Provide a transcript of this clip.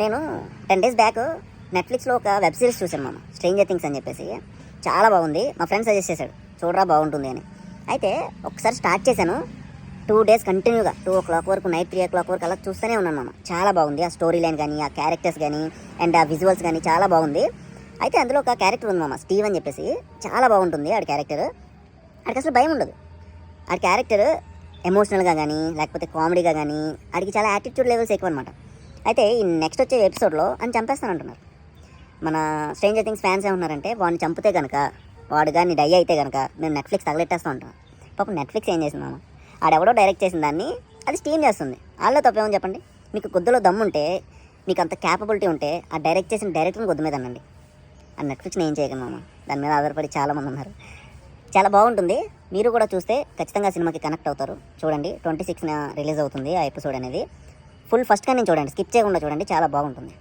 నేను 10 days back నెట్ఫ్లిక్స్లో ఒక వెబ్ సిరీస్ చూశాను మామ, స్ట్రేంజర్ థింగ్స్ అని చెప్పేసి. చాలా బాగుంది. మా ఫ్రెండ్ సజెస్ట్ చేశాడు, చూడరా బాగుంటుంది అని. అయితే ఒకసారి స్టార్ట్ చేశాను. 2 డేస్ కంటిన్యూగా 2 o'clock వరకు, నైట్ 3 o'clock వరకు అలా చూస్తూనే ఉన్నాను మామ. చాలా బాగుంది. ఆ స్టోరీ లైన్ కానీ, ఆ క్యారెక్టర్స్ కానీ, అండ్ ఆ విజువల్స్ కానీ చాలా బాగుంది. అయితే అందులో ఒక క్యారెక్టర్ ఉంది మామ, స్టీవ్ అని చెప్పేసి. చాలా బాగుంటుంది ఆడి క్యారెక్టర్. ఆడికి అసలు భయం ఉండదు. ఆడి క్యారెక్టర్ ఎమోషనల్గా కానీ, లేకపోతే కామెడీగా కానీ, ఆడికి చాలా యాటిట్యూడ్ లెవెల్స్ ఎక్కువ అనమాట. అయితే ఈ నెక్స్ట్ వచ్చే ఎపిసోడ్లో అని చంపేస్తానంటున్నారు. మన స్ట్రేంజర్ థింగ్స్ ఫ్యాన్స్ ఏమన్నారంటే, వాడిని చంపితే కనుక, వాడు కానీ డై అయితే కనుక మేము నెట్ఫ్లిక్స్ తగలెట్టేస్తూ ఉంటాం. పాపం నెట్ఫ్లిక్స్ ఏం చేసింది మామ, ఆడెవడో డైరెక్ట్ చేసిన దాన్ని అది స్టీమ్ చేస్తుంది. వాళ్ళలో తప్పేమని చెప్పండి. మీకు కొద్దిలో దమ్ముంటే, మీకు అంత క్యాపబిలిటీ ఉంటే, ఆ డైరెక్ట్ చేసిన డైరెక్టర్ని కొద్ది మీద అనండి. ఆ నెట్ఫ్లిక్స్ని ఏం చేయగలను మామ, దాని మీద ఆధారపడి చాలామంది ఉన్నారు. చాలా బాగుంటుంది. మీరు కూడా చూస్తే ఖచ్చితంగా సినిమాకి కనెక్ట్ అవుతారు. చూడండి, 26న రిలీజ్ అవుతుంది ఆ ఎపిసోడ్ అనేది. ఫుల్ ఫస్ట్గా నేను చూడండి, స్కిప్ చేయకుండా చూడండి, చాలా బాగుంటుంది.